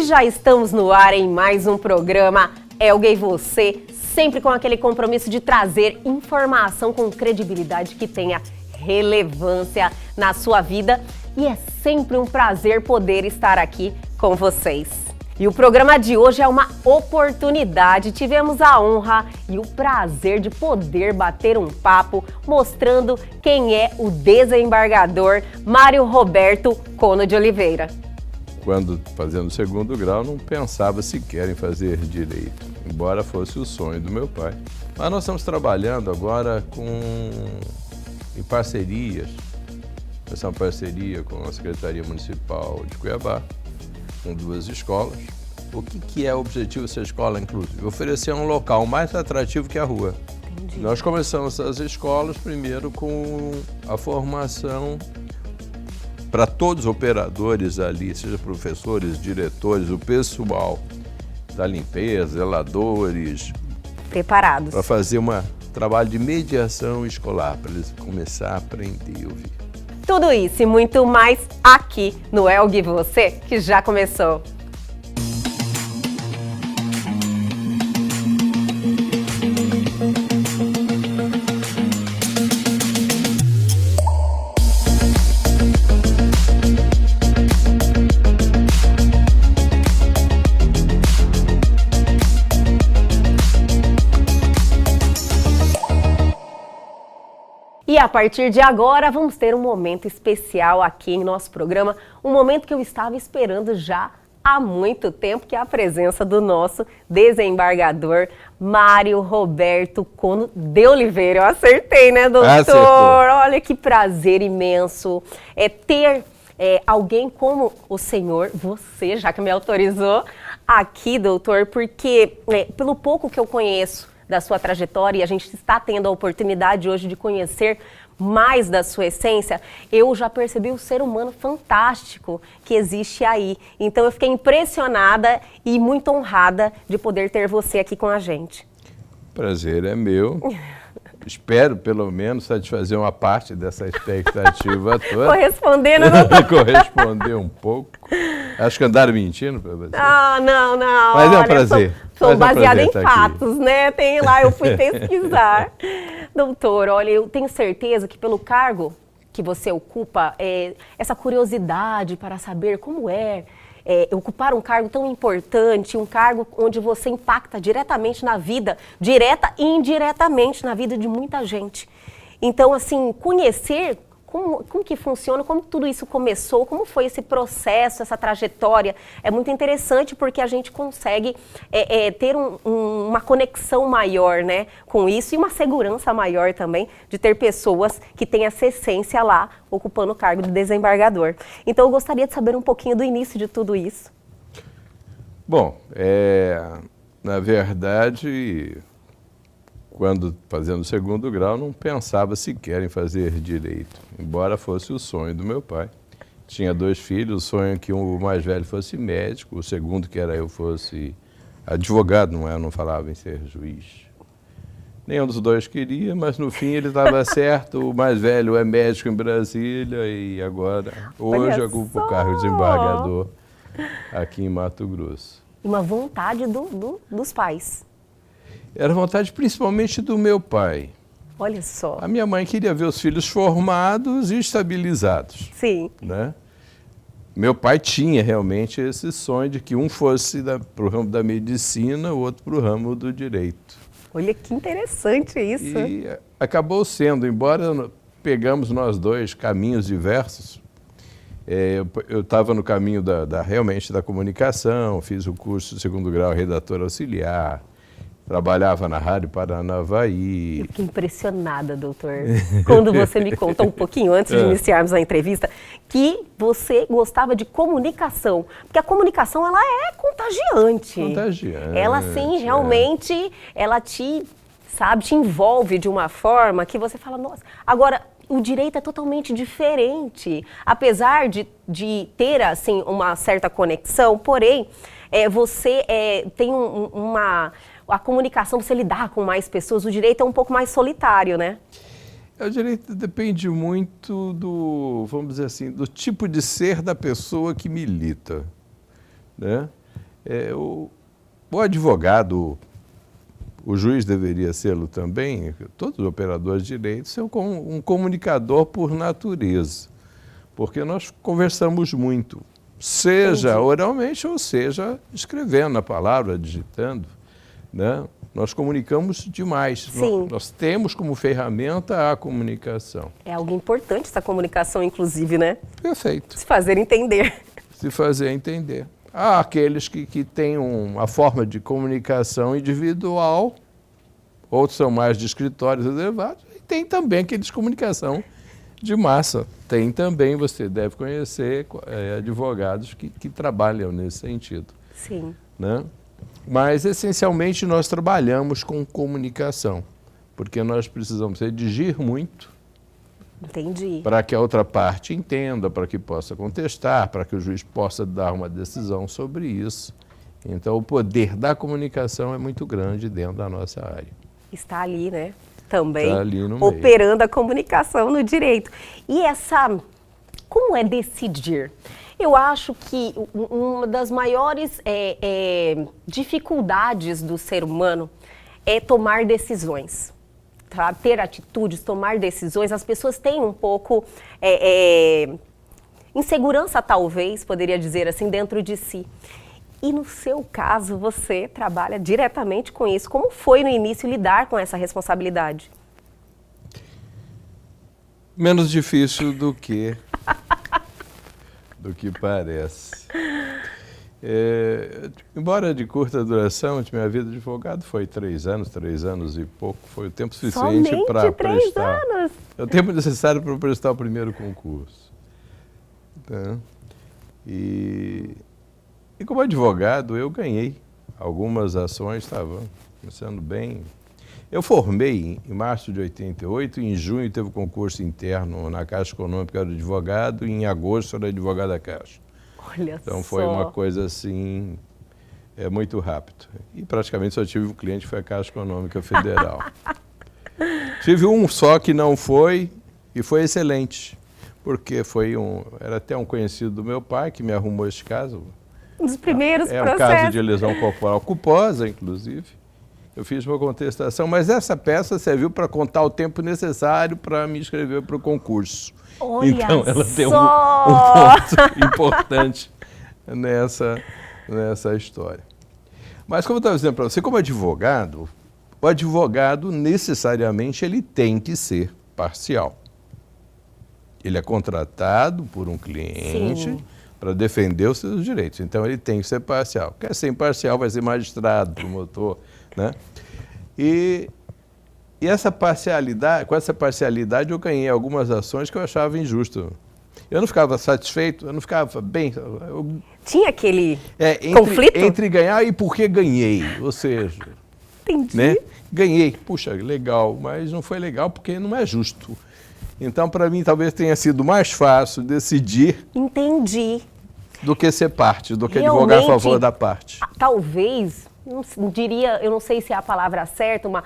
já estamos no ar em mais um programa Elga e Você, sempre com aquele compromisso de trazer informação com credibilidade que tenha relevância na sua vida, e é sempre um prazer poder estar aqui com vocês. E o programa de hoje é uma oportunidade, tivemos a honra e o prazer de poder bater um papo mostrando quem é o desembargador Mário Roberto Cono de Oliveira. Quando fazendo o segundo grau, não pensava sequer em fazer direito, embora fosse o sonho do meu pai. Mas nós estamos trabalhando agora em parcerias, essa é uma parceria com a Secretaria Municipal de Cuiabá, com 2 escolas. O que é o objetivo dessa escola, inclusive? Oferecer um local mais atrativo que a rua. Entendi. Nós começamos as escolas primeiro com a formação para todos os operadores ali, seja professores, diretores, o pessoal da limpeza, zeladores. Preparados. Para fazer um trabalho de mediação escolar, para eles começar a aprender e ouvir. Tudo isso e muito mais aqui no Elga e Você, que já começou. E a partir de agora, vamos ter um momento especial aqui em nosso programa, um momento que eu estava esperando já há muito tempo, que é a presença do nosso desembargador Mário Roberto Cono de Oliveira. Eu acertei, né, doutor? Acertou. Olha que prazer imenso ter alguém como o senhor, você, já que me autorizou aqui, doutor, porque pelo pouco que eu conheço da sua trajetória, e a gente está tendo a oportunidade hoje de conhecer mais da sua essência, eu já percebi o ser humano fantástico que existe aí. Então eu fiquei impressionada e muito honrada de poder ter você aqui com a gente. Prazer é meu. Espero, pelo menos, satisfazer uma parte dessa expectativa toda. Correspondendo, não? Corresponder um pouco. Acho que andaram mentindo para você. Ah, não. Mas é um prazer. Sou baseada em fatos, né? Tem lá, eu fui pesquisar. Doutor, olha, eu tenho certeza que pelo cargo que você ocupa, essa curiosidade para saber como ocupar um cargo tão importante, um cargo onde você impacta diretamente na vida, direta e indiretamente na vida de muita gente. Então, assim, conhecer como que funciona, como tudo isso começou, como foi esse processo, essa trajetória, é muito interessante porque a gente consegue ter uma conexão maior, né, com isso e uma segurança maior também de ter pessoas que têm essa essência lá ocupando o cargo de desembargador. Então eu gostaria de saber um pouquinho do início de tudo isso. Bom, na verdade, quando fazendo o segundo grau, não pensava sequer em fazer direito, embora fosse o sonho do meu pai. Tinha 2 filhos, o sonho que o mais velho fosse médico, o segundo que era eu fosse advogado, não falava em ser juiz. Nenhum dos 2 queria, mas no fim ele estava certo, o mais velho é médico em Brasília e agora, hoje ocupa o cargo de desembargador aqui em Mato Grosso. Uma vontade dos pais. Era vontade principalmente do meu pai. Olha só. A minha mãe queria ver os filhos formados e estabilizados. Sim. Né? Meu pai tinha realmente esse sonho de que um fosse para o ramo da medicina, o outro para o ramo do direito. Olha que interessante isso. E acabou sendo, embora pegamos nós 2 caminhos diversos, eu estava no caminho realmente da comunicação, fiz o curso de segundo grau, redator auxiliar, trabalhava na Rádio Paranavaí. Eu fiquei impressionada, doutor, quando você me contou um pouquinho antes de iniciarmos a entrevista, que você gostava de comunicação. Porque a comunicação, ela é contagiante. Contagiante. Ela, sim, realmente, ela te envolve de uma forma que você fala, nossa. Agora, o direito é totalmente diferente. Apesar de ter, assim, uma certa conexão, porém, você tem a comunicação, você lidar com mais pessoas, o direito é um pouco mais solitário, né? O direito depende muito vamos dizer assim, do tipo de ser da pessoa que milita, né? O advogado, o juiz deveria ser também, todos os operadores de direito, são um comunicador por natureza, porque nós conversamos muito, seja Entendi. oralmente ou seja escrevendo a palavra, digitando, né? Nós comunicamos demais. Sim. Nós temos como ferramenta a comunicação. É algo importante essa comunicação, inclusive, né? Perfeito. Se fazer entender. Se fazer entender. Há aqueles que têm uma forma de comunicação individual, outros são mais de escritórios reservados, e tem também aqueles de comunicação de massa. Tem também, você deve conhecer, advogados que trabalham nesse sentido. Sim. Né? Mas, essencialmente, nós trabalhamos com comunicação, porque nós precisamos redigir muito, Entendi. para que a outra parte entenda, para que possa contestar, para que o juiz possa dar uma decisão sobre isso. Então, o poder da comunicação é muito grande dentro da nossa área. Está ali, né? Também Está ali no meio. operando a comunicação no direito. E como é decidir? Eu acho que uma das maiores dificuldades do ser humano é tomar decisões. Tá? Ter atitudes, tomar decisões. As pessoas têm um pouco insegurança, talvez, poderia dizer assim, dentro de si. E no seu caso, você trabalha diretamente com isso. Como foi no início lidar com essa responsabilidade? Menos difícil do que parece. Embora de curta duração, minha vida de advogado foi 3 anos e pouco, foi o tempo suficiente para prestar. 3 anos? É o tempo necessário para prestar o primeiro concurso. Tá? E como advogado, eu ganhei algumas ações, estava começando bem. Eu formei em março de 88, em junho teve o concurso interno na Caixa Econômica do advogado, e em agosto era advogado da Caixa. Olha Então só. foi uma coisa assim, muito rápido. E praticamente só tive um cliente que foi a Caixa Econômica Federal. Tive um só que não foi, e foi excelente, porque era até um conhecido do meu pai que me arrumou esse caso. Um dos primeiros É um processos. caso de lesão corporal culposa, inclusive. Eu fiz uma contestação, mas essa peça serviu para contar o tempo necessário para me inscrever para o concurso. Olha então, ela tem um só! ponto importante nessa história. Mas, como eu estava dizendo para você, como advogado, o advogado, necessariamente, ele tem que ser parcial. Ele é contratado por um cliente para defender os seus direitos. Então, ele tem que ser parcial. Quer ser imparcial, vai ser magistrado, promotor, né? E essa parcialidade, com essa parcialidade, eu ganhei algumas ações que eu achava injusto. Eu não ficava satisfeito, eu não ficava bem. Tinha aquele conflito? Entre ganhar e por que ganhei. Ou seja, Entendi. né? Ganhei, puxa, legal, mas não foi legal porque não é justo. Então, para mim, talvez tenha sido mais fácil decidir. Entendi. Do que ser parte, do que Realmente, advogar a favor da parte. Talvez, não diria, eu não sei se é a palavra certa, uma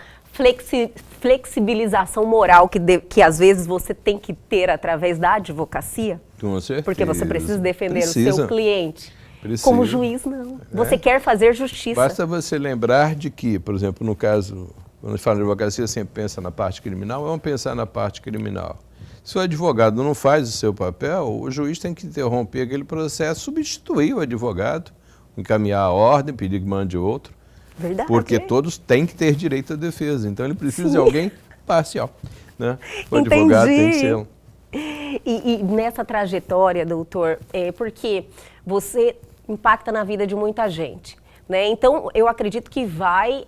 flexibilização moral que às vezes você tem que ter através da advocacia. Com certeza. Porque você precisa defender o Precisa. seu cliente. Precisa. Como juiz, não. Você quer fazer justiça. Basta você lembrar de que, por exemplo, no caso, quando a gente fala de advocacia, sempre pensa na parte criminal, vamos pensar na parte criminal. Se o advogado não faz o seu papel, o juiz tem que interromper aquele processo, substituir o advogado, encaminhar a ordem, pedir que mande outro. Verdade. Porque todos têm que ter direito à defesa. Então ele precisa de alguém parcial. Né? O Entendi. advogado tem que ser. E nessa trajetória, doutor, porque você impacta na vida de muita gente, né? Então, eu acredito que vai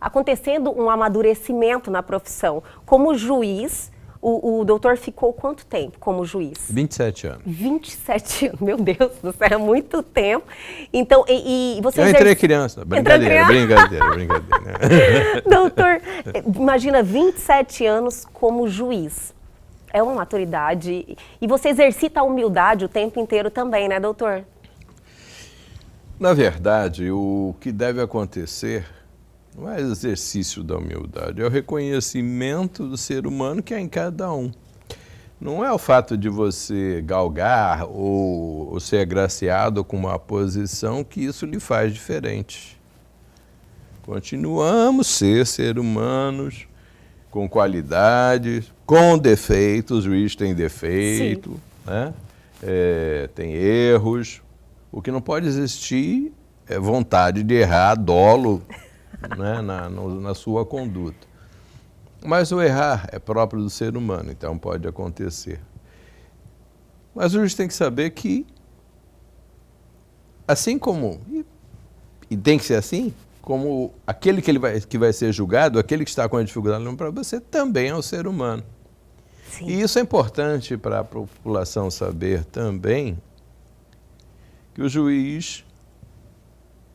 acontecendo um amadurecimento na profissão. Como juiz, o doutor ficou quanto tempo como juiz? 27 anos. 27 anos, meu Deus do céu, é muito tempo. Então, e você... Eu entrei criança, brincadeira. Doutor, imagina 27 anos como juiz. É uma maturidade. E você exercita a humildade o tempo inteiro também, né, doutor? Na verdade, o que deve acontecer não é exercício da humildade, é o reconhecimento do ser humano que é em cada um. não é o fato de você galgar ou ser agraciado com uma posição que isso lhe faz diferente. Continuamos ser humanos, com qualidades, com defeitos, o juiz tem defeito, né? Tem erros. O que não pode existir é vontade de errar, dolo, né, na sua conduta. Mas o errar é próprio do ser humano, então pode acontecer. Mas o juiz tem que saber que, assim como, e tem que ser assim, como aquele que vai ser julgado, aquele que está com a dificuldade para você, também é um ser humano. Sim. E isso é importante para a população saber também, que o juiz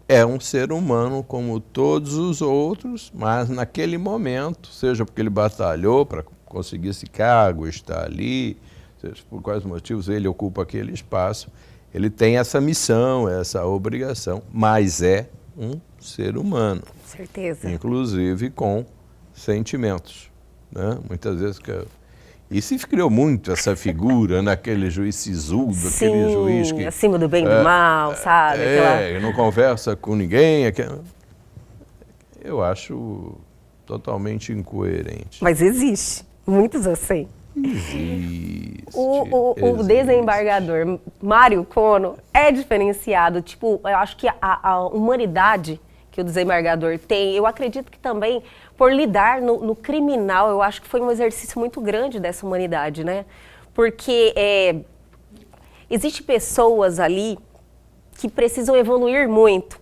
é um ser humano como todos os outros, mas naquele momento, seja porque ele batalhou para conseguir esse cargo, está ali, seja por quais motivos ele ocupa aquele espaço, ele tem essa missão, essa obrigação, mas é um ser humano. Com certeza. Inclusive com sentimentos, né? Muitas vezes e se criou muito essa figura naquele juiz sisudo, Sim, aquele juiz que acima do bem e do mal, sabe? não conversa com ninguém. Eu acho totalmente incoerente. Mas existe, muitos assim. Existe. O desembargador Mário Kono é diferenciado. Tipo, eu acho que a humanidade que o desembargador tem, eu acredito que também por lidar no criminal, eu acho que foi um exercício muito grande dessa humanidade, né? Porque existem pessoas ali que precisam evoluir muito.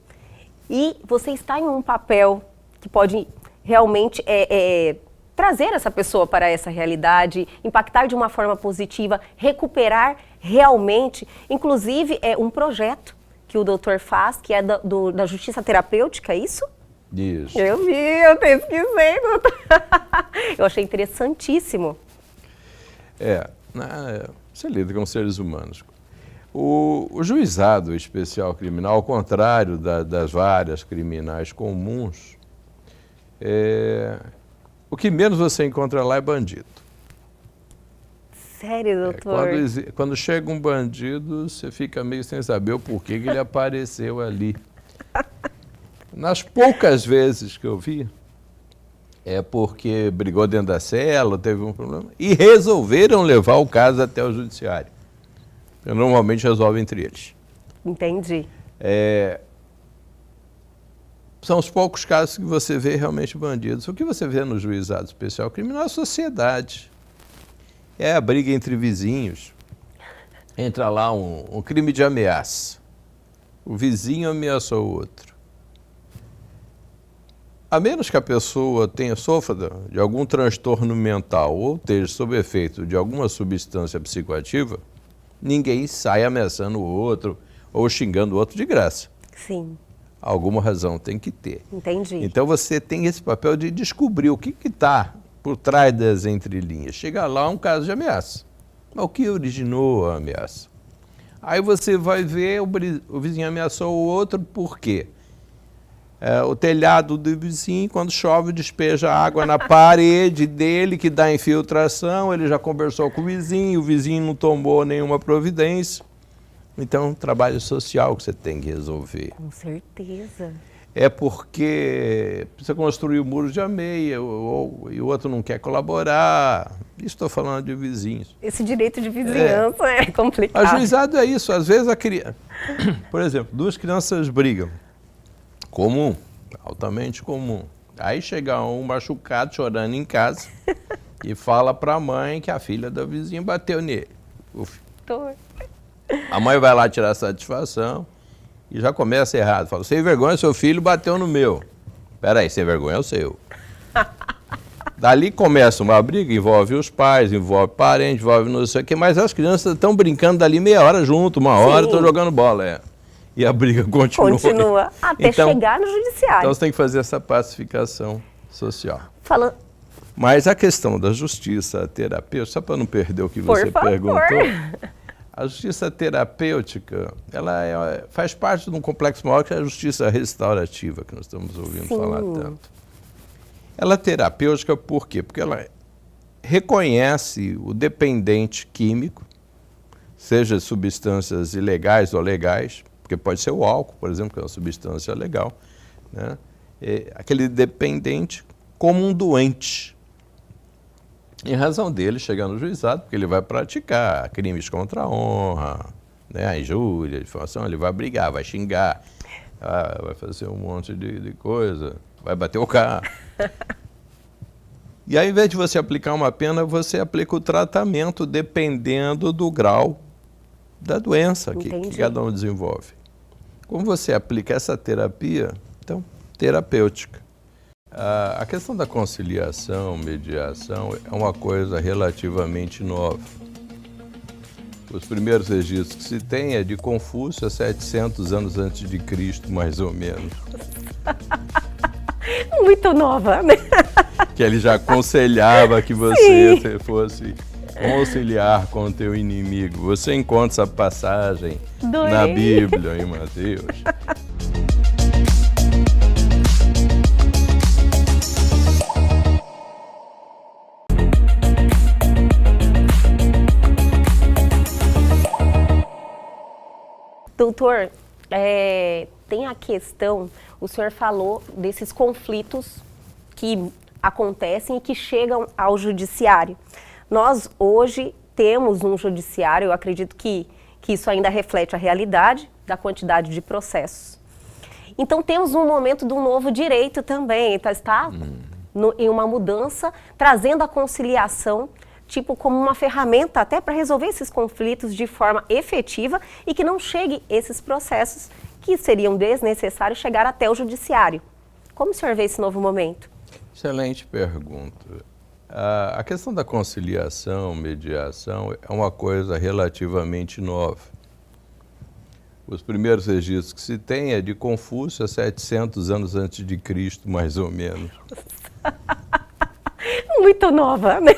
E você está em um papel que pode realmente trazer essa pessoa para essa realidade, impactar de uma forma positiva, recuperar realmente, inclusive um projeto que o doutor faz, que é da justiça terapêutica, é isso? Isso. Eu pesquisei, doutor. Eu achei interessantíssimo. Você lida com seres humanos. O juizado especial criminal, ao contrário das várias criminais comuns, o que menos você encontra lá é bandido. Sério, doutor? Quando chega um bandido, você fica meio sem saber o porquê que ele apareceu ali. Nas poucas vezes que eu vi, é porque brigou dentro da cela, teve um problema, e resolveram levar o caso até o judiciário. Normalmente resolve entre eles. Entendi. São os poucos casos que você vê realmente bandidos. O que você vê no juizado especial criminal é a sociedade. É a briga entre vizinhos. Entra lá um crime de ameaça. O vizinho ameaçou o outro. A menos que a pessoa sofra de algum transtorno mental ou esteja sob efeito de alguma substância psicoativa, ninguém sai ameaçando o outro ou xingando o outro de graça. Sim. Alguma razão tem que ter. Entendi. Então você tem esse papel de descobrir o que está por trás das entrelinhas. Chega lá um caso de ameaça. Mas o que originou a ameaça? Aí você vai ver o vizinho ameaçou o outro por quê? O telhado do vizinho, quando chove, despeja água na parede dele, que dá infiltração, ele já conversou com o vizinho não tomou nenhuma providência. Então, trabalho social que você tem que resolver. Com certeza. É porque você construiu muros de ameia e o outro não quer colaborar. Estou falando de vizinhos. Esse direito de vizinhança é complicado. Ajuizado é isso. Às vezes, por exemplo, duas crianças brigam. Comum, altamente comum. Aí chega um machucado chorando em casa e fala para a mãe que a filha da vizinha bateu nele. A mãe vai lá tirar satisfação e já começa errado. Fala, sem vergonha, seu filho bateu no meu. Peraí, sem vergonha é o seu. Dali começa uma briga, envolve os pais, envolve parentes, envolve não sei o quê, mas as crianças estão brincando dali meia hora junto, uma hora, estão jogando bola. E a briga continua. Até chegar no judiciário. Então você tem que fazer essa pacificação social. Falando... Mas a questão da justiça terapêutica, só para não perder o que você perguntou, a justiça terapêutica, ela faz parte de um complexo maior que é a justiça restaurativa, que nós estamos ouvindo falar tanto. Ela é terapêutica por quê? Porque reconhece o dependente químico, seja substâncias ilegais ou legais, porque pode ser o álcool, por exemplo, que é uma substância legal, né? Aquele dependente como um doente. Em razão dele chegar no juizado, porque ele vai praticar crimes contra a honra, né? A injúria, a difamação, ele vai brigar, vai xingar, vai fazer um monte de coisa, vai bater o carro. E aí, ao invés de você aplicar uma pena, você aplica o tratamento dependendo do grau da doença que cada um desenvolve. Como você aplica essa terapia, então, terapêutica. A questão da conciliação, mediação, é uma coisa relativamente nova. Os primeiros registros que se tem é de Confúcio, há 700 anos antes de Cristo, mais ou menos. Muito nova, né? Que ele já aconselhava que você fosse conciliar com o teu inimigo. Você encontra essa passagem na Bíblia, em Mateus. Doutor, tem a questão, o senhor falou desses conflitos que acontecem e que chegam ao judiciário. Nós hoje temos um judiciário, eu acredito que isso ainda reflete a realidade da quantidade de processos. Então temos um momento de um novo direito também, está em uma mudança, trazendo a conciliação tipo como uma ferramenta até para resolver esses conflitos de forma efetiva e que não chegue esses processos que seriam desnecessários chegar até o judiciário. Como o senhor vê esse novo momento? Excelente pergunta. A questão da conciliação, mediação, é uma coisa relativamente nova. Os primeiros registros que se tem é de Confúcio, há 700 anos antes de Cristo, mais ou menos. Muito nova, né?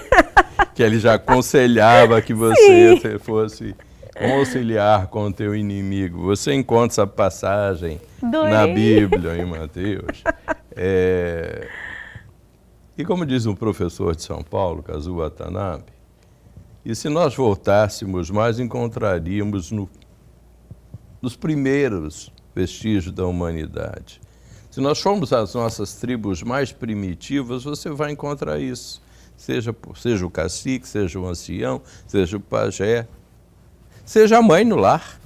Que ele já aconselhava que você fosse conciliar com o teu inimigo. Você encontra essa passagem na Bíblia, em Mateus. E como diz um professor de São Paulo, Kazuo Watanabe, e se nós voltássemos, mais encontraríamos nos primeiros vestígios da humanidade. Se nós formos às nossas tribos mais primitivas, você vai encontrar isso. Seja o cacique, seja o ancião, seja o pajé, seja a mãe no lar.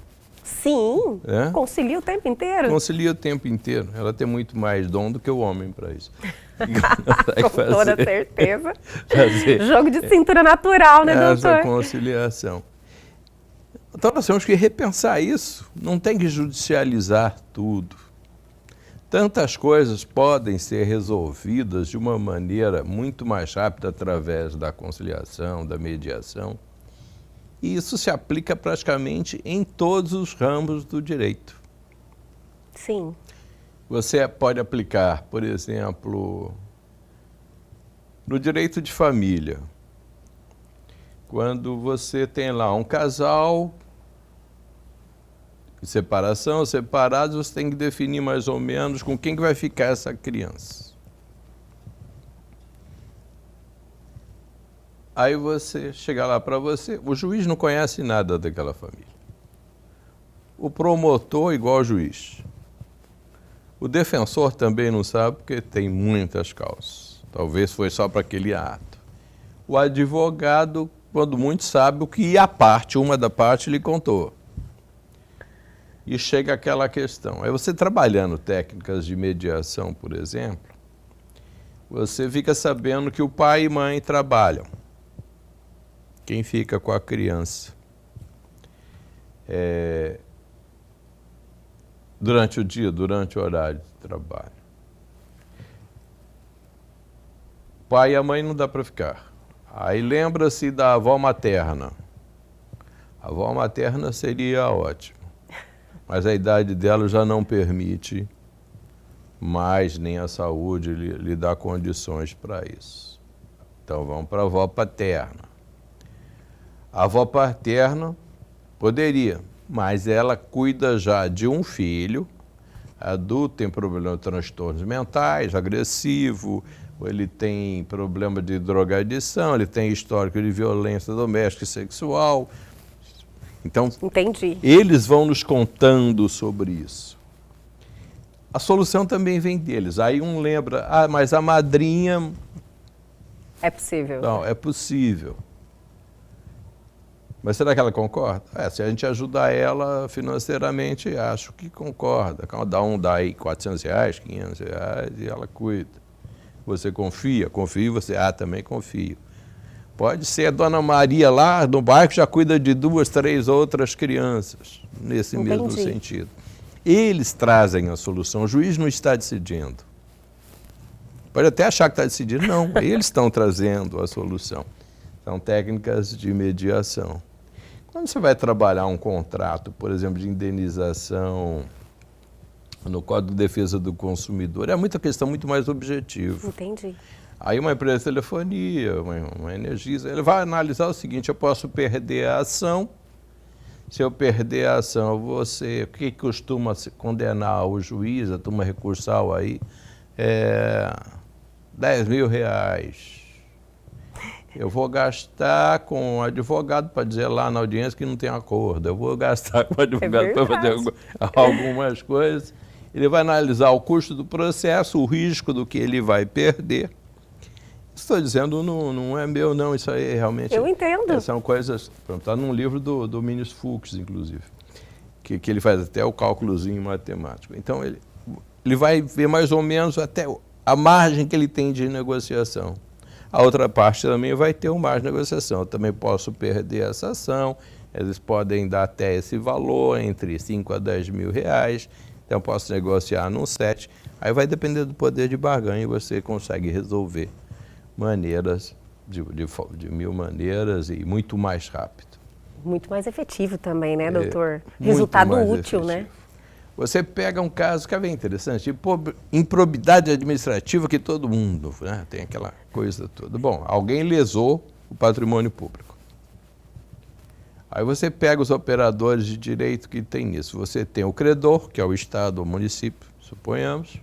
Sim, concilia o tempo inteiro. Concilia o tempo inteiro. Ela tem muito mais dom do que o homem para isso. Com toda certeza. Jogo de cintura natural, né, doutor? Essa conciliação. Então nós temos que repensar isso. Não tem que judicializar tudo. Tantas coisas podem ser resolvidas de uma maneira muito mais rápida através da conciliação, da mediação. E isso se aplica praticamente em todos os ramos do direito. Sim. Você pode aplicar, por exemplo, no direito de família. Quando você tem lá um casal, em separação, separados, você tem que definir mais ou menos com quem que vai ficar essa criança. Aí você chega lá para você, o juiz não conhece nada daquela família. O promotor igual ao juiz. O defensor também não sabe porque tem muitas causas. Talvez foi só para aquele ato. O advogado, quando muito, sabe o que uma da parte lhe contou. E chega aquela questão. Aí você trabalhando técnicas de mediação, por exemplo, você fica sabendo que o pai e mãe trabalham. Quem fica com a criança? Durante o dia, durante o horário de trabalho. O pai e a mãe não dá para ficar. Aí lembra-se da avó materna. A avó materna seria ótima. Mas a idade dela já não permite mais, nem a saúde lhe dá condições para isso. Então vamos para a avó paterna. A avó paterna poderia, mas ela cuida já de um filho, adulto, tem problema de transtornos mentais, agressivo, ele tem problema de drogadição, ele tem histórico de violência doméstica e sexual. Então, entendi. Eles vão nos contando sobre isso. A solução também vem deles. Aí um lembra, mas a madrinha... É possível. Não, é possível. Mas será que ela concorda? Se a gente ajudar ela financeiramente, acho que concorda. Cada um dá aí R$400, R$500 e ela cuida. Você confia? Confio, você? Também confio. Pode ser a Dona Maria lá no bairro que já cuida de 2, 3 outras crianças, nesse mesmo sentido. Eles trazem a solução, o juiz não está decidindo. Pode até achar que está decidindo, não, eles estão trazendo a solução. São técnicas de mediação. Quando você vai trabalhar um contrato, por exemplo, de indenização no Código de Defesa do Consumidor, é muita questão muito mais objetiva. Entendi. Aí uma empresa de telefonia, uma Energisa, ele vai analisar o seguinte: eu posso perder a ação. Se eu perder a ação, o que costuma condenar o juiz, a turma recursal aí, R$10.000. Eu vou gastar com o advogado para dizer lá na audiência que não tem acordo. Eu vou gastar com o advogado para fazer algumas coisas. Ele vai analisar o custo do processo, o risco do que ele vai perder. Estou dizendo, não é meu, não. Isso aí realmente... Eu entendo. São coisas... Está num livro do Minos Fux, inclusive, que ele faz até o cálculozinho matemático. Então, ele vai ver mais ou menos até a margem que ele tem de negociação. A outra parte também vai ter uma margem de negociação. Eu também posso perder essa ação, eles podem dar até esse valor, entre R$5 a R$10.000. Então, eu posso negociar num 7. Aí vai depender do poder de barganha e você consegue resolver maneiras, de 1000 maneiras e muito mais rápido. Muito mais efetivo também, né, doutor? Resultado útil, efetivo, né? Você pega um caso que é bem interessante, improbidade administrativa que todo mundo, né, tem aquela coisa toda. Bom, alguém lesou o patrimônio público. Aí você pega os operadores de direito que tem isso. Você tem o credor, que é o Estado ou o município, suponhamos.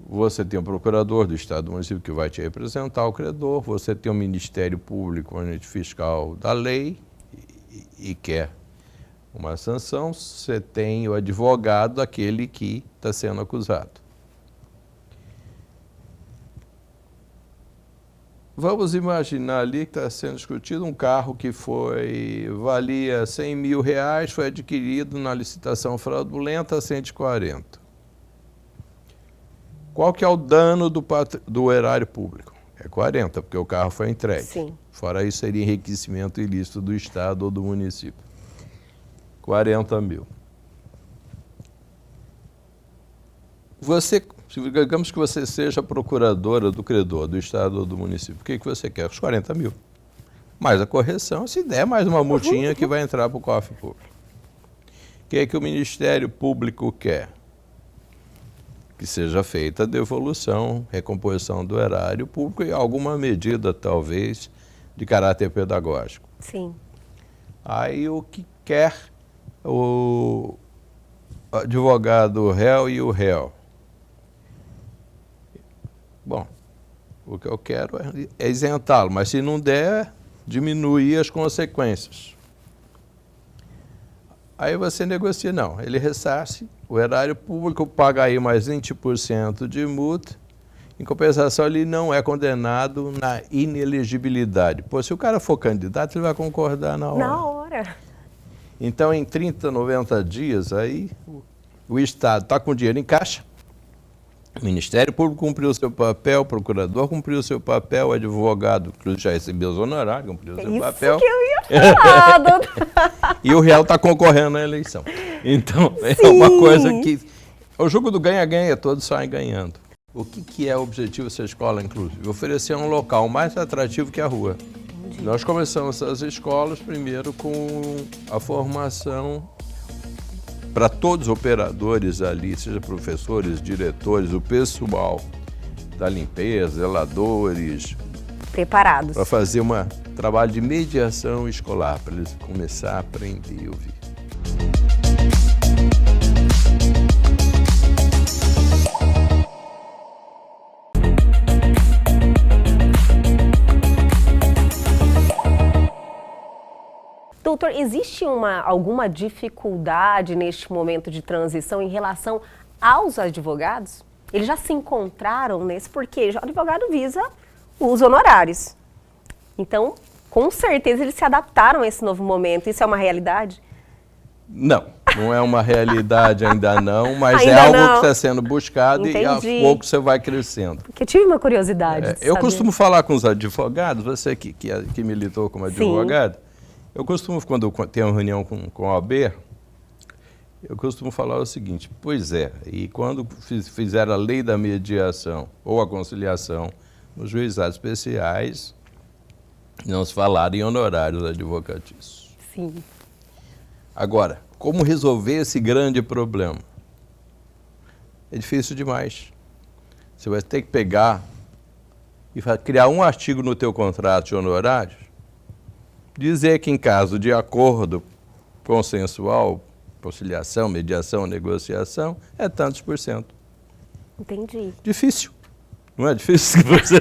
Você tem o procurador do Estado do município que vai te representar o credor. Você tem o Ministério Público, o agente fiscal da lei e quer uma sanção. Você tem o advogado, aquele que está sendo acusado. Vamos imaginar ali que está sendo discutido um carro que valia R$100.000, foi adquirido na licitação fraudulenta a 140. Qual que é o dano do erário público? É 40, porque o carro foi entregue. Sim. Fora isso, seria enriquecimento ilícito do Estado ou do município. 40.000. Digamos que você seja procuradora do credor, do Estado ou do município. O que você quer? Os 40.000. Mais a correção, se der, mais uma multinha que vai entrar para o cofre público. O que o Ministério Público quer? Que seja feita a devolução, recomposição do erário público e alguma medida, talvez, de caráter pedagógico. Sim. Aí o que quer o advogado réu e o réu? Bom, o que eu quero é isentá-lo, mas se não der, diminuir as consequências. Aí você negocia, não, ele ressarce, o erário público paga aí mais 20% de multa, em compensação ele não é condenado na inelegibilidade. Pô, se o cara for candidato, ele vai concordar na hora. Na hora. Então, em 30, 90 dias, aí o Estado está com dinheiro em caixa, o Ministério Público cumpriu o seu papel, o procurador cumpriu o seu papel, o advogado já recebeu os honorários, cumpriu o seu papel. Isso que eu ia falar, doutor. E o réu está concorrendo na eleição. Então, é uma coisa que... O jogo do ganha-ganha, todos saem ganhando. O que é o objetivo dessa escola inclusive? Oferecer um local mais atrativo que a rua. Nós começamos essas escolas primeiro com a formação para todos os operadores ali, seja professores, diretores, o pessoal da limpeza, zeladores. Preparados. Para fazer um trabalho de mediação escolar, para eles começar a aprender e ouvir. doutor, existe alguma dificuldade neste momento de transição em relação aos advogados? Eles já se encontraram nesse, porque o advogado visa os honorários. Então, com certeza eles se adaptaram a esse novo momento. Isso é uma realidade? Não, não é uma realidade ainda não, mas ainda é algo não. que está sendo buscado. Entendi. E aos poucos você vai crescendo. Porque eu tive uma curiosidade. de Eu saber. costumo falar com os advogados, você que militou como advogado, eu costumo, quando eu tenho uma reunião com a OAB, eu costumo falar o seguinte: pois é, e quando fizeram a lei da mediação ou a conciliação nos juizados especiais, não se falaram em honorários advocatícios. Sim. Agora, como resolver esse grande problema? É difícil demais. Você vai ter que pegar e criar um artigo no teu contrato de honorários, dizer que em caso de acordo consensual, conciliação, mediação, negociação, é tantos por cento. Entendi. Difícil. Não é difícil que você...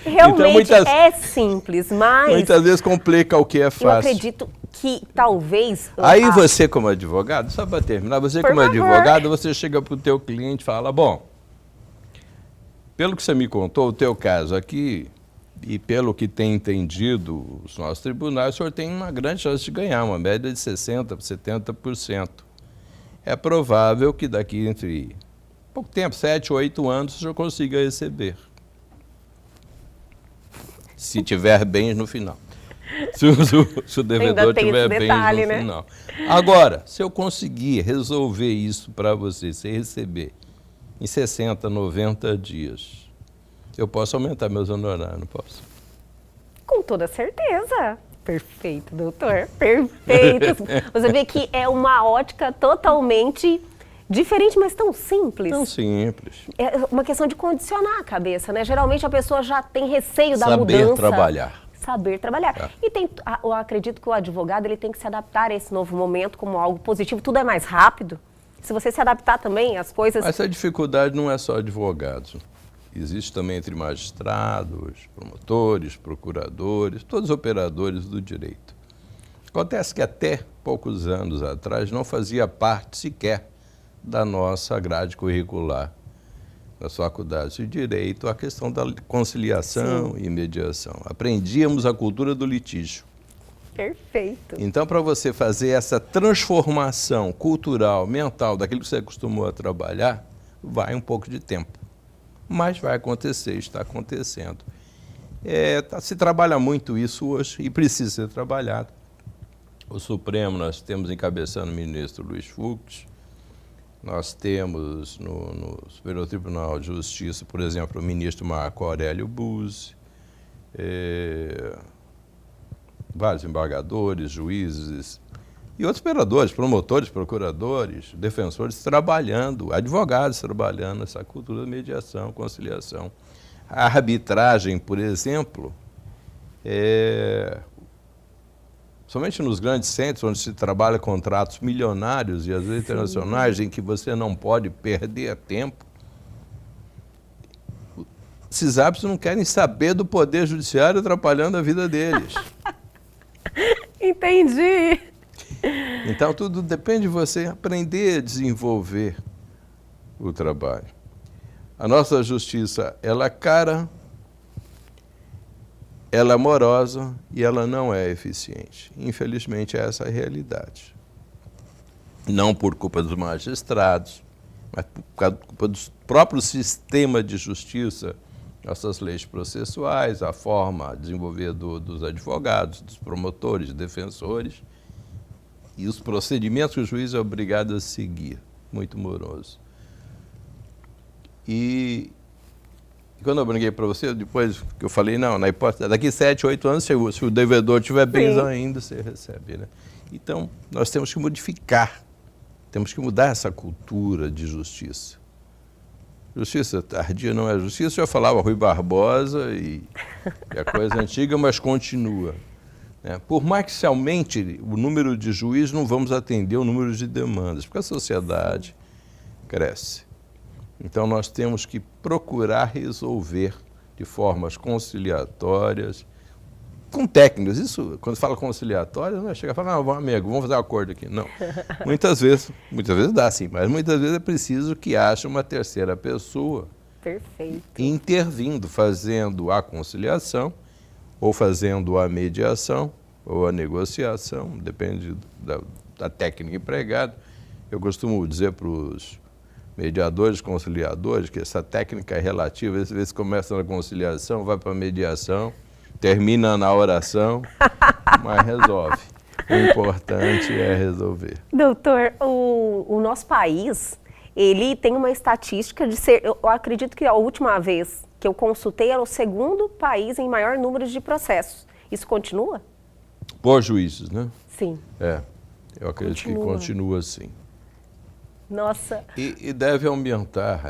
Realmente Então, é simples, mas muitas vezes complica o que é eu fácil. acredito que talvez... Aí você como advogado, só para terminar, você Por como favor. advogado, você chega para o teu cliente e fala, bom, pelo que você me contou, o teu caso aqui, e pelo que tem entendido os nossos tribunais, o senhor tem uma grande chance de ganhar, uma média de 60%, 70%. É provável que daqui entre pouco tempo, 7 ou 8 anos, o senhor consiga receber. Se tiver bens no final. Se o devedor tiver bens no final. Agora, se eu conseguir resolver isso para você receber em 60, 90 dias, eu posso aumentar meus honorários, não posso? Com toda certeza. Perfeito, doutor. Perfeito. Você vê que é uma ótica totalmente diferente, mas tão simples. Tão simples. É uma questão de condicionar a cabeça, né? Geralmente a pessoa já tem receio da mudança. Saber trabalhar. Saber trabalhar. É. E eu acredito que o advogado ele tem que se adaptar a esse novo momento como algo positivo. Tudo é mais rápido. Se você se adaptar também, as coisas... Essa dificuldade não é só advogados. Existe também entre magistrados, promotores, procuradores, todos os operadores do direito. Acontece que até poucos anos atrás não fazia parte sequer da nossa grade curricular das faculdades de Direito a questão da conciliação e mediação. Aprendíamos a cultura do litígio. Perfeito. Então, para você fazer essa transformação cultural, mental, daquilo que você acostumou a trabalhar, vai um pouco de tempo. Mas vai acontecer, está acontecendo. Se trabalha muito isso hoje e precisa ser trabalhado. O Supremo, nós temos encabeçando o ministro Luiz Fux, nós temos no Superior Tribunal de Justiça, por exemplo, o ministro Marco Aurélio Buzzi, vários embargadores, juízes e outros operadores, promotores, procuradores, defensores trabalhando, advogados trabalhando essa cultura de mediação, conciliação. A arbitragem, por exemplo, somente nos grandes centros, onde se trabalha contratos milionários e às vezes internacionais, em que você não pode perder tempo, esses árbitros não querem saber do poder judiciário atrapalhando a vida deles. Entendi. Então, tudo depende de você aprender a desenvolver o trabalho. A nossa justiça, ela é cara, ela é morosa e ela não é eficiente. Infelizmente, essa é a realidade. Não por culpa dos magistrados, mas por culpa do próprio sistema de justiça, nossas leis processuais, a forma de desenvolver dos advogados, dos promotores, defensores, e os procedimentos que o juiz é obrigado a seguir, muito moroso. E quando eu brinquei para você, depois que eu falei, não, na hipótese, daqui 7, 8 anos, se o devedor tiver bens ainda, você recebe, né? Então, nós temos que modificar, temos que mudar essa cultura de justiça. Justiça tardia não é justiça, eu falava Rui Barbosa e a coisa é antiga, mas continua. Por mais que se aumente o número de juízes, não vamos atender o número de demandas, porque a sociedade cresce. Então, nós temos que procurar resolver de formas conciliatórias com técnicas. Isso, quando fala conciliatório, não é chegar e falar, não, amigo, vamos fazer um acordo aqui. Não. Muitas vezes dá sim, mas muitas vezes é preciso que haja uma terceira pessoa Perfeito. intervindo, fazendo a conciliação, ou fazendo a mediação, ou a negociação, depende da técnica empregada. Eu costumo dizer para os mediadores, conciliadores, que essa técnica é relativa, às vezes começa na conciliação, vai para a mediação, termina na oração, mas resolve. O importante é resolver. Doutor, o nosso país, ele tem uma estatística de ser, eu acredito que a última vez que eu consultei era o segundo país em maior número de processos. Isso continua? Por juízes, né? Sim. Eu acredito que continua assim. Nossa. E deve aumentar.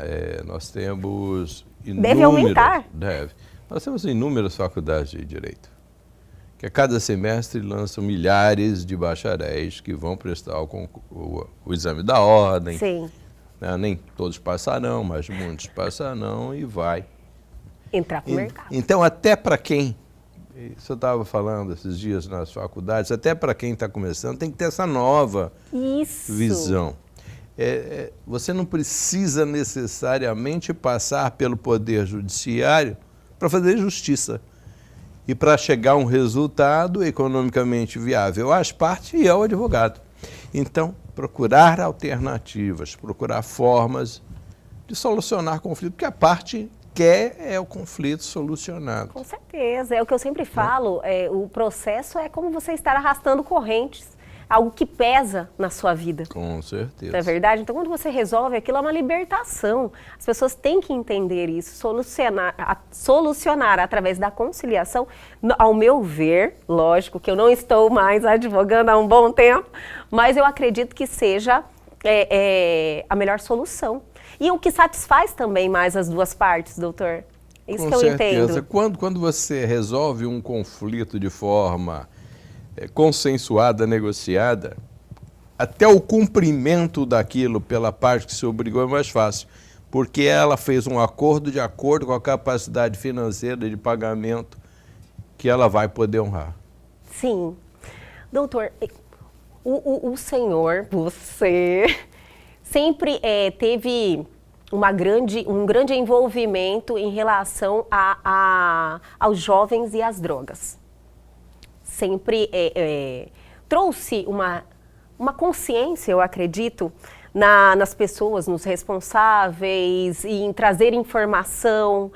Nós temos inúmeras... Deve aumentar? Deve. Nós temos inúmeras faculdades de direito, que a cada semestre lançam milhares de bacharéis que vão prestar o exame da ordem. Sim. Né? Nem todos passarão, mas muitos passarão e vai. Entrar para o mercado. Então, até para quem... Isso eu estava falando esses dias nas faculdades, até para quem está começando, tem que ter essa nova visão. Você não precisa necessariamente passar pelo Poder Judiciário para fazer justiça e para chegar a um resultado economicamente viável às partes e ao advogado. Então, procurar alternativas, procurar formas de solucionar conflito, porque a parte quer o conflito solucionado. Com certeza, é o que eu sempre falo, o processo é como você estar arrastando correntes, algo que pesa na sua vida. Com certeza. Não é verdade? Então, quando você resolve aquilo, é uma libertação. As pessoas têm que entender isso, solucionar através da conciliação. Ao meu ver, lógico que eu não estou mais advogando há um bom tempo, mas eu acredito que seja a melhor solução. E o que satisfaz também mais as duas partes, doutor? Isso que eu entendo. Quando você resolve um conflito de forma consensuada, negociada, até o cumprimento daquilo pela parte que se obrigou é mais fácil, porque ela fez um acordo de acordo com a capacidade financeira de pagamento que ela vai poder honrar. Sim. Doutor, o senhor, você, sempre teve um grande envolvimento em relação aos jovens e às drogas. Sempre trouxe uma consciência, eu acredito, nas pessoas, nos responsáveis, e em trazer informação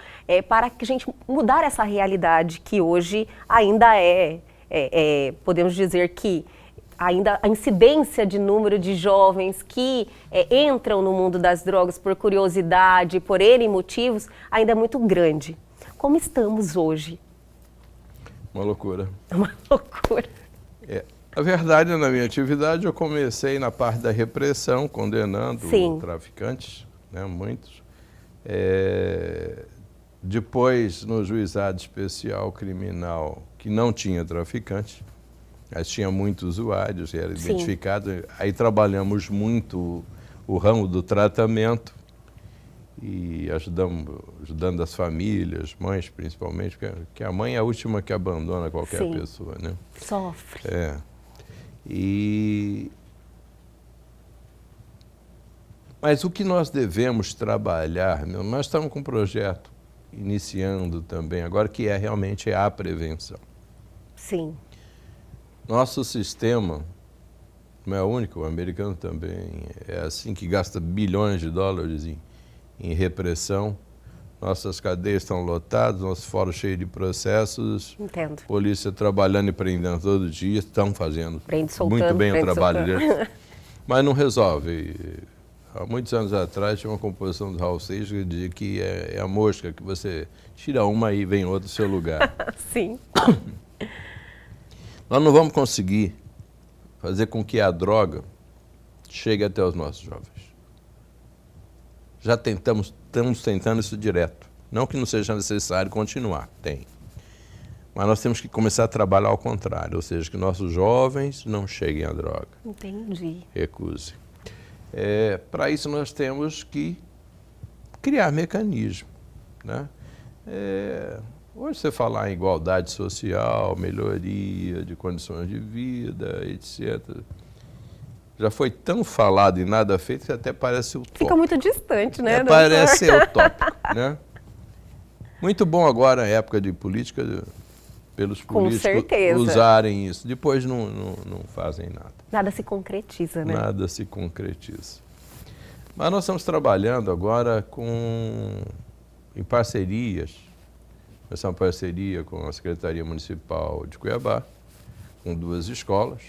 para que a gente mudar essa realidade que hoje ainda podemos dizer que ainda a incidência de número de jovens que entram no mundo das drogas por curiosidade, por N motivos, ainda é muito grande. Como estamos hoje? Uma loucura. Uma loucura. A verdade, na minha atividade, eu comecei na parte da repressão, condenando traficantes, né, muitos. Depois, no juizado especial criminal, que não tinha traficantes, mas tinha muitos usuários, era identificado. Aí trabalhamos muito o ramo do tratamento e ajudando as famílias, mães principalmente, porque a mãe é a última que abandona qualquer pessoa, né? Sofre. Mas o que nós devemos trabalhar, nós estamos com um projeto iniciando também agora, que realmente a prevenção. Sim. Nosso sistema não é o único, o americano também é assim, que gasta bilhões de dólares em repressão. Nossas cadeias estão lotadas, nosso fórum cheio de processos. Entendo. Polícia trabalhando e prendendo todo dia, estão fazendo muito bem o trabalho deles. Mas não resolve. Há muitos anos atrás tinha uma composição do Raul Seixas que dizia que é a mosca, que você tira uma e vem outra no seu lugar. Sim. Nós não vamos conseguir fazer com que a droga chegue até os nossos jovens. Já estamos tentando isso direto. Não que não seja necessário continuar, tem. Mas nós temos que começar a trabalhar ao contrário, ou seja, que nossos jovens não cheguem à droga. Entendi. Recuse. Para isso nós temos que criar mecanismos, né? Hoje você falar em igualdade social, melhoria de condições de vida, etc. Já foi tão falado e nada feito que até parece utópico. Fica muito distante, né, doutor? Parece ser utópico, né? Muito bom agora, a época de política, pelos políticos certeza. usarem isso. Depois não fazem nada. Nada se concretiza, né? Nada se concretiza. Mas nós estamos trabalhando agora em parcerias. Essa é uma parceria com a Secretaria Municipal de Cuiabá, com 2 escolas.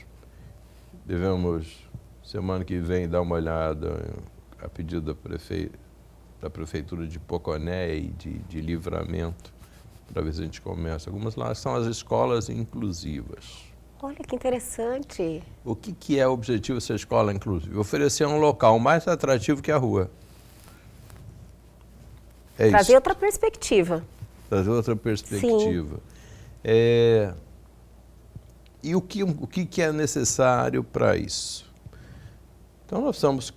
Devemos, semana que vem, dar uma olhada a pedido da Prefeitura de Poconé e de Livramento, para ver se a gente começa. Algumas lá são as escolas inclusivas. Olha que interessante. O que é o objetivo dessa escola inclusiva? Oferecer um local mais atrativo que a rua. É Trazer isso. outra perspectiva. Trazer outra perspectiva. E o que é necessário para isso? Então, nós precisamos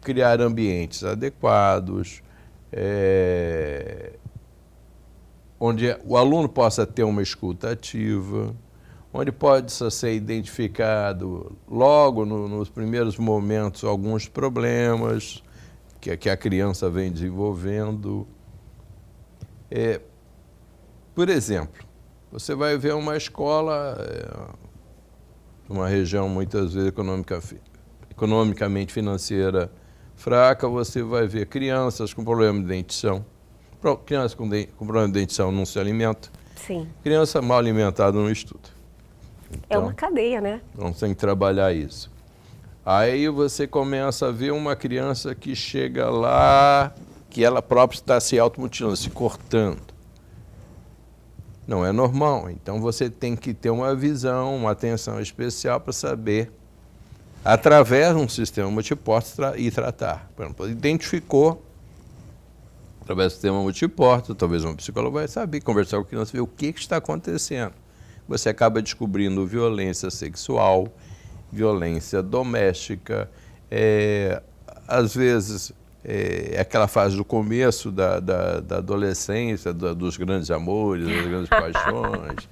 criar ambientes adequados, onde o aluno possa ter uma escuta ativa, onde pode ser identificado logo nos primeiros momentos alguns problemas que a criança vem desenvolvendo. Por exemplo, você vai ver uma escola, uma região muitas vezes economicamente financeira fraca, você vai ver crianças com problema de dentição. Criança com problema de dentição não se alimenta. Sim. Criança mal alimentada não estuda. Então, é uma cadeia, né? Então tem que trabalhar isso. Aí você começa a ver uma criança que chega lá, que ela própria está se automutilando, se cortando. Não é normal. Então você tem que ter uma visão, uma atenção especial para saber, através de um sistema multiportas, e tratar. Por exemplo, identificou, através do sistema multiportas, talvez um psicólogo vai saber, conversar com a criança, ver o que está acontecendo. Você acaba descobrindo violência sexual, violência doméstica, às vezes aquela fase do começo da adolescência, dos grandes amores, das grandes paixões.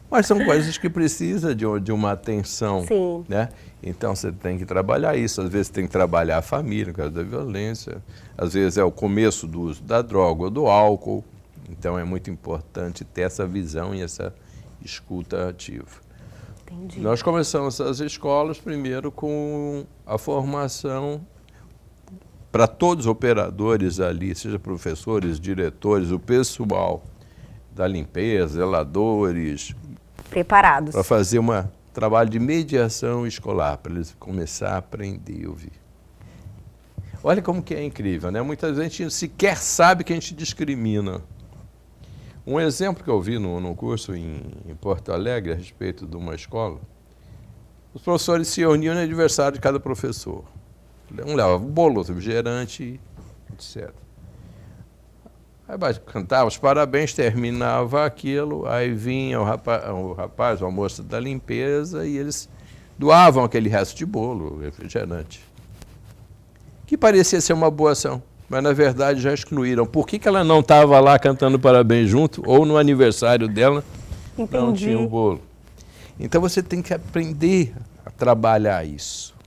Mas são coisas que precisam de uma atenção. Sim. Né? Então você tem que trabalhar isso. Às vezes tem que trabalhar a família, no caso da violência. Às vezes é o começo do uso da droga ou do álcool. Então é muito importante ter essa visão e essa escuta ativa. Entendi. Nós começamos as escolas primeiro com a formação para todos os operadores ali, seja professores, diretores, o pessoal da limpeza, zeladores, preparados. Para fazer um trabalho de mediação escolar, para eles começar a aprender a ouvir. Olha como que é incrível, né? Muitas vezes a gente sequer sabe que a gente discrimina. Um exemplo que eu vi no curso em Porto Alegre, a respeito de uma escola, os professores se reuniam no aniversário de cada professor. Um levava bolo, outro refrigerante, etc. Aí cantava os parabéns, terminava aquilo, aí vinha o rapaz, a moça da limpeza, e eles doavam aquele resto de bolo, refrigerante, que parecia ser uma boa ação, mas na verdade já excluíram. Por que ela não estava lá cantando parabéns junto, ou no aniversário dela não tinha o bolo? Então você tem que aprender a trabalhar isso,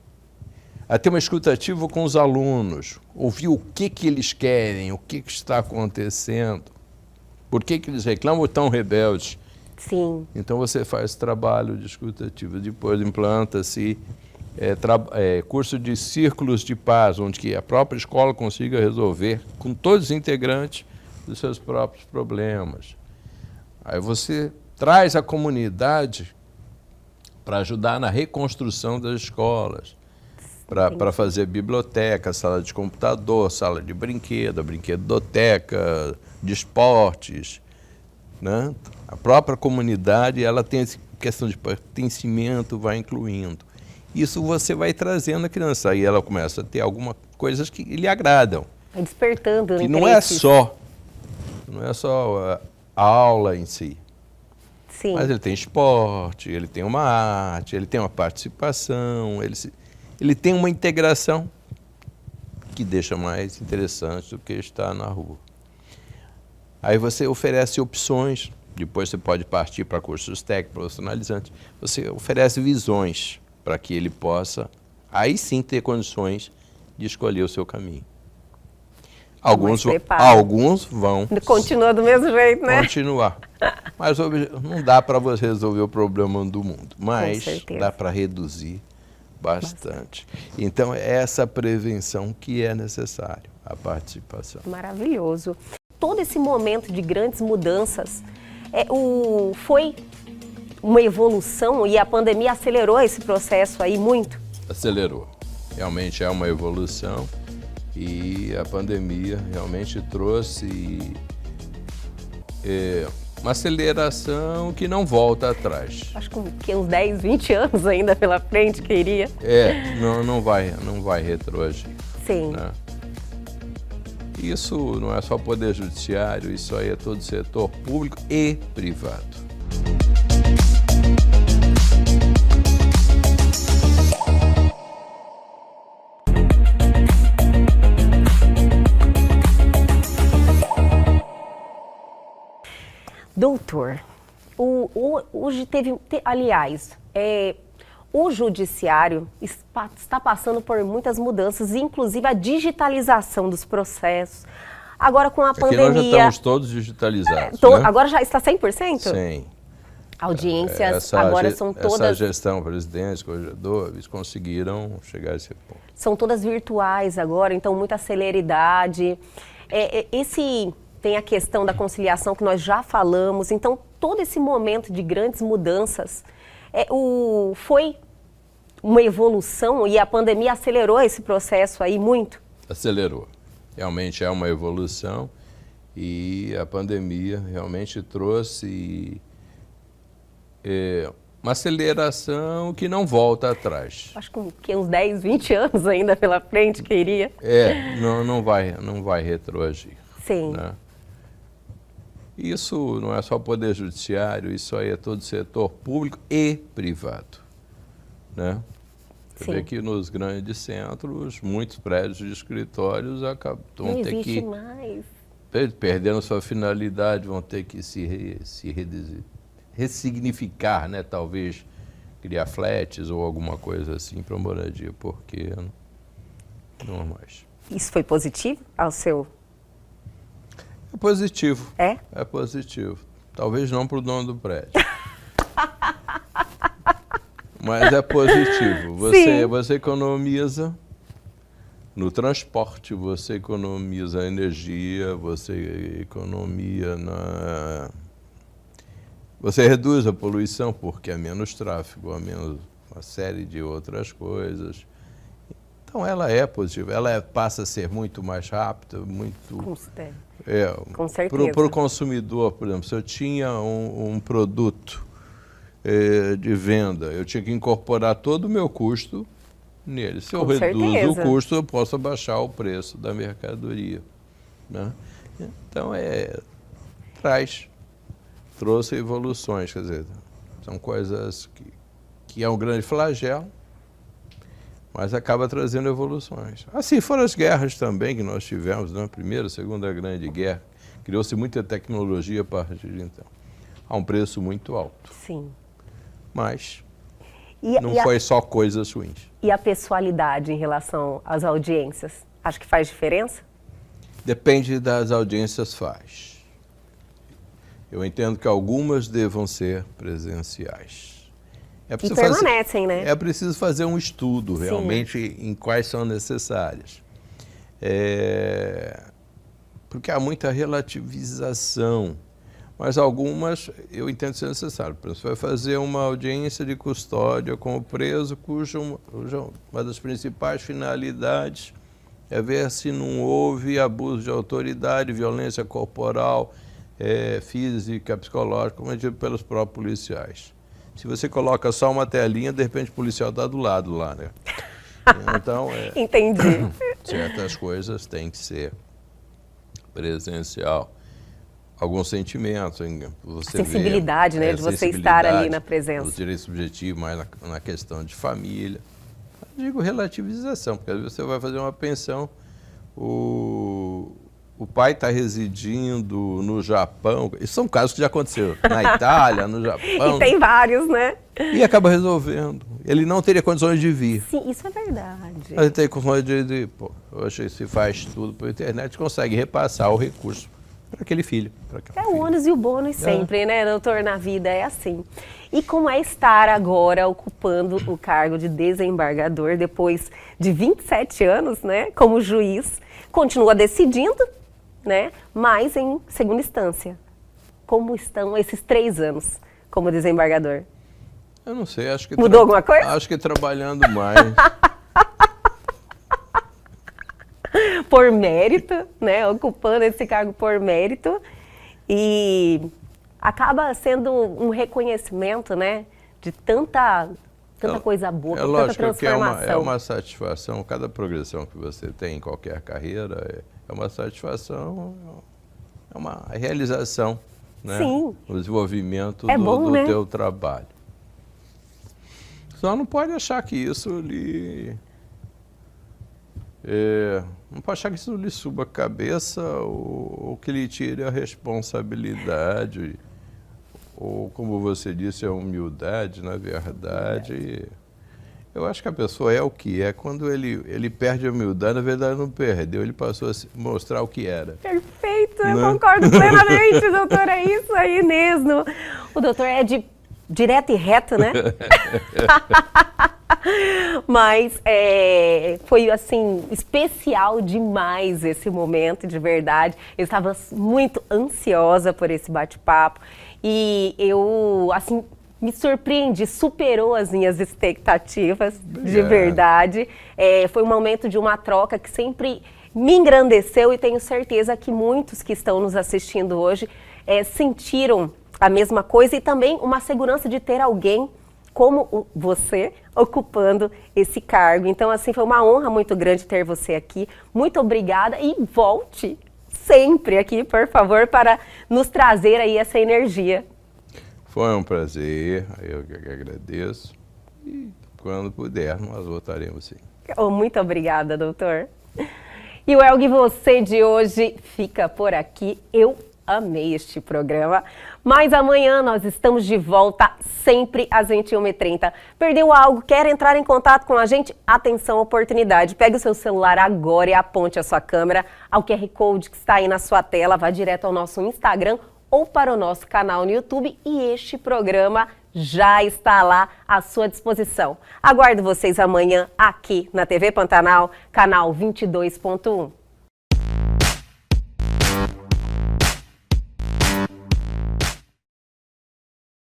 a ter uma escuta ativa com os alunos, ouvir o que eles querem, o que está acontecendo, por que eles reclamam ou estão rebeldes. Sim. Então você faz trabalho de escuta ativa, depois implanta-se curso de círculos de paz, onde que a própria escola consiga resolver com todos os integrantes os seus próprios problemas. Aí você traz a comunidade para ajudar na reconstrução das escolas, para fazer biblioteca, sala de computador, sala de brinquedo, brinquedoteca, de esportes, né? A própria comunidade, ela tem essa questão de pertencimento, vai incluindo. Isso você vai trazendo a criança, aí ela começa a ter algumas coisas que lhe agradam. Vai despertando, né? Que não é só a aula em si. Sim. Mas ele tem esporte, ele tem uma arte, ele tem uma participação, ele tem uma integração que deixa mais interessante do que estar na rua. Aí você oferece opções, depois você pode partir para cursos técnicos, profissionalizantes. Você oferece visões para que ele possa, aí sim, ter condições de escolher o seu caminho. Alguns vão... Continua do mesmo jeito, né? Continuar. Mas não dá para você resolver o problema do mundo, mas dá para reduzir bastante. Então, é essa prevenção que é necessário, a participação. Maravilhoso. Todo esse momento de grandes mudanças foi uma evolução e a pandemia acelerou esse processo aí muito? Acelerou. Realmente é uma evolução e a pandemia realmente trouxe uma aceleração que não volta atrás. Acho que uns 10, 20 anos ainda pela frente que iria. Não vai retroagir. Sim. Né? Isso não é só poder judiciário, isso aí é todo o setor público e privado. Doutor, hoje aliás, o judiciário está passando por muitas mudanças, inclusive a digitalização dos processos. Agora com a pandemia... Aqui nós já estamos todos digitalizados, né? Agora já está 100%? Sim. Audiências agora são todas... Essa gestão, presidente, corregedores, conseguiram chegar a esse ponto. São todas virtuais agora, então muita celeridade. Tem a questão da conciliação que nós já falamos, então todo esse momento de grandes mudanças foi uma evolução e a pandemia acelerou esse processo aí muito? Acelerou. Realmente é uma evolução e a pandemia realmente trouxe uma aceleração que não volta atrás. Acho que uns 10, 20 anos ainda pela frente que iria. Não vai retroagir. Sim. Né? Isso não é só poder judiciário, isso aí é todo o setor público e privado. Né? Você vê que nos grandes centros, muitos prédios de escritórios vão ter que... mais. Perdendo sua finalidade, vão ter que se ressignificar, né? Talvez criar flats ou alguma coisa assim para moradia, porque não mais. Isso foi positivo ao seu... É positivo. É? É positivo. Talvez não para o dono do prédio. Mas é positivo. Você economiza no transporte, você economiza energia, você economia Você reduz a poluição porque há menos tráfego, há menos uma série de outras coisas. Então ela é positiva, ela passa a ser muito mais rápida, muito... Com certeza. Para o consumidor, por exemplo, se eu tinha um produto de venda, eu tinha que incorporar todo o meu custo nele. Se eu reduzo o custo, eu posso abaixar o preço da mercadoria. Né? Então, trouxe evoluções, quer dizer, são coisas que é um grande flagelo, mas acaba trazendo evoluções. Assim foram as guerras também que nós tivemos, na Primeira e Segunda Grande Guerra. Criou-se muita tecnologia a partir de então. A um preço muito alto. Sim. Mas não foi só coisas ruins. E a pessoalidade em relação às audiências? Acho que faz diferença? Depende das audiências, faz. Eu entendo que algumas devam ser presenciais. E permanecem, né? É preciso fazer um estudo realmente em quais são necessárias. Porque há muita relativização, mas algumas eu entendo ser necessário. Por exemplo, você vai fazer uma audiência de custódia com o preso, cuja uma das principais finalidades é ver se não houve abuso de autoridade, violência corporal, física, psicológica, cometido pelos próprios policiais. Se você coloca só uma telinha, de repente o policial está do lado lá, né? Então, entendi. Certas coisas têm que ser presencial. Alguns sentimentos. Você sensibilidade, né? De você estar ali na presença. Os direitos subjetivos, mais na questão de família. Eu digo relativização, porque às vezes você vai fazer uma pensão, o o pai está residindo no Japão. Isso são casos que já aconteceram na Itália, no Japão. E tem vários, né? E acaba resolvendo. Ele não teria condições de vir. Sim, isso é verdade. Ele tem condições de hoje se faz tudo pela internet, consegue repassar o recurso para aquele filho. É o ônus e o bônus sempre, né, doutor? Na vida é assim. E como é estar agora ocupando o cargo de desembargador depois de 27 anos, né, como juiz, continua decidindo, né, mas em segunda instância. Como estão esses 3 anos como desembargador? Eu não sei, acho que... Mudou alguma coisa? Acho que trabalhando mais. Por mérito, né? Ocupando esse cargo por mérito. E acaba sendo um reconhecimento, né? De tanta coisa boa, tanta lógico transformação. Que é uma satisfação, cada progressão que você tem em qualquer carreira é uma satisfação, é uma realização, né? Sim. O desenvolvimento bom, do né? teu trabalho. Só não pode achar que isso lhe... não pode achar que isso lhe suba a cabeça ou que lhe tire a responsabilidade. Ou, como você disse, a humildade, na verdade. Eu acho que a pessoa é o que é. Quando ele perde a humildade, na verdade não perdeu, ele passou a mostrar o que era. Perfeito, eu concordo plenamente, doutor, é isso aí mesmo. O doutor é direto e reto, né? Mas foi, assim, especial demais esse momento, de verdade. Eu estava muito ansiosa por esse bate-papo e eu, assim, me surpreendi, superou as minhas expectativas, de verdade. Foi um momento de uma troca que sempre me engrandeceu e tenho certeza que muitos que estão nos assistindo hoje sentiram a mesma coisa e também uma segurança de ter alguém como você ocupando esse cargo. Então, assim, foi uma honra muito grande ter você aqui. Muito obrigada e volte sempre aqui, por favor, para nos trazer aí essa energia. Foi um prazer, eu que agradeço. E quando puder, nós voltaremos sim. Muito obrigada, doutor. E o Elgue Você de hoje fica por aqui. Eu amei este programa, mas amanhã nós estamos de volta sempre às 21h30. Perdeu algo? Quer entrar em contato com a gente? Atenção, oportunidade. Pegue o seu celular agora e aponte a sua câmera ao QR Code que está aí na sua tela. Vá direto ao nosso Instagram ou para o nosso canal no YouTube e este programa já está lá à sua disposição. Aguardo vocês amanhã aqui na TV Pantanal, canal 22.1.